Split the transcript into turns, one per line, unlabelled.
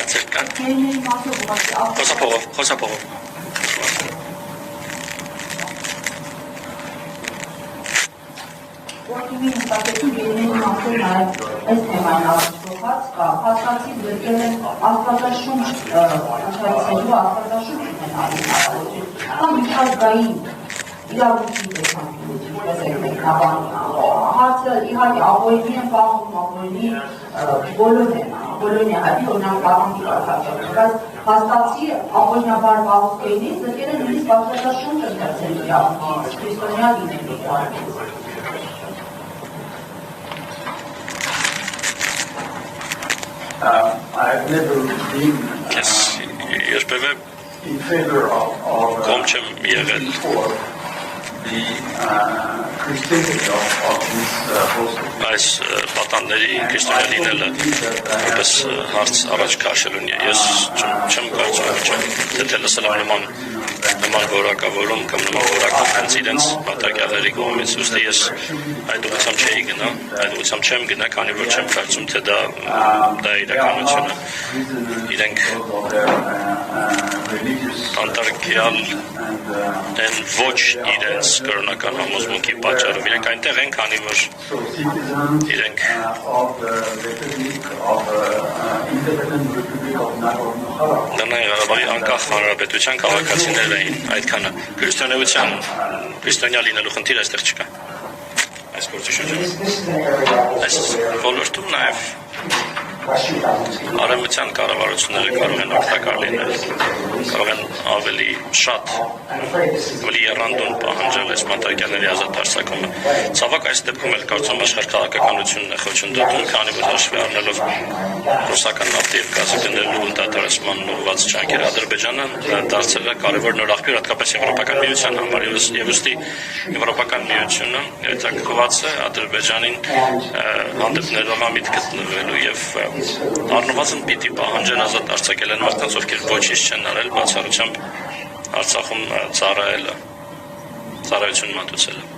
հարցեր կան։ Խոսափողով։
Որտիմի նստակեցում երնեն մասել նաև այս թեմային ավարտողած կա, հասկացի գրկել են աստվածաշունչ ուշարիցելու աստվածաշունչ են այլ կամ միջազգային իրավունքի տեսանկյունից մեկ նավանի հարցը իհարկե ավորինի են պահում, ավորինի բոլորն է հայտնի, օրինակ պահանքի կարգավիճակը, բայց հաստատի ավորինաբար պահոցկերից գրկել են նույնիսկ աստվածաշունչ ընթերցելու իրավունքի քրիստոնյա լինելու իրավունքի
I've never been in favor of the Christianity of this host.
Այս պատանների քրիստոնյա լինելը որպես հարց առաջ քաշելուն է։ Ես չեմ կարծում, թե լսել եմ նման որակավորում կամ նման որակավորած իրենց մատակյալների կողմից, ուստի ես այդ ուղղությամբ չէի գնա, այդ ուղղությամբ չեմ գնա, քանի որ չեմ կարծում, թե դա իրականությունը։ Իրենք անտարքյալ են ոչ իրենց կրոնական համոզմունքի պատճառով, իրենք այնտեղ են, քանի որ իրենք Լեռնային Ղարաբաղի անկախ հանրապետության քաղաքացիներ էին, այդքանը քրիստոնյա լինելու խնդիր այստեղ չկա։ Այս գործի շրջանում։ Այս ոլորտում նաև արևմտյան կառավարությունները կարող են օգտակար լինել, կարող են ավելի շատ, ավելի եռանդուն պահանջել այս մարտիկյանների ազատ արձակումը։ Ցավոք այս դեպքում էլ կարծում աշխարհ քաղաքականությունն է խոչընդոտում, քանի որ հաշվի առնելով ռուսական նավթի և գազի գնելու դադարեցման ուղղված ջանքերը Ադրբեջանը դարձել է կարևոր նոր աղբյուր, հատկապես Եվրոպական միության համար, եւ ուստի Եվրոպական միությունը հետաքրքրված է Ադրբեջանին հանդեպ ներողամիտ գտնվելու եւ առնվազն պիտի պահանջեն ազատ արձակել են մարդկանց, ովքեր ոչինչ չեն արել բացառությամբ Արցախում ծառայություն մատուցելը։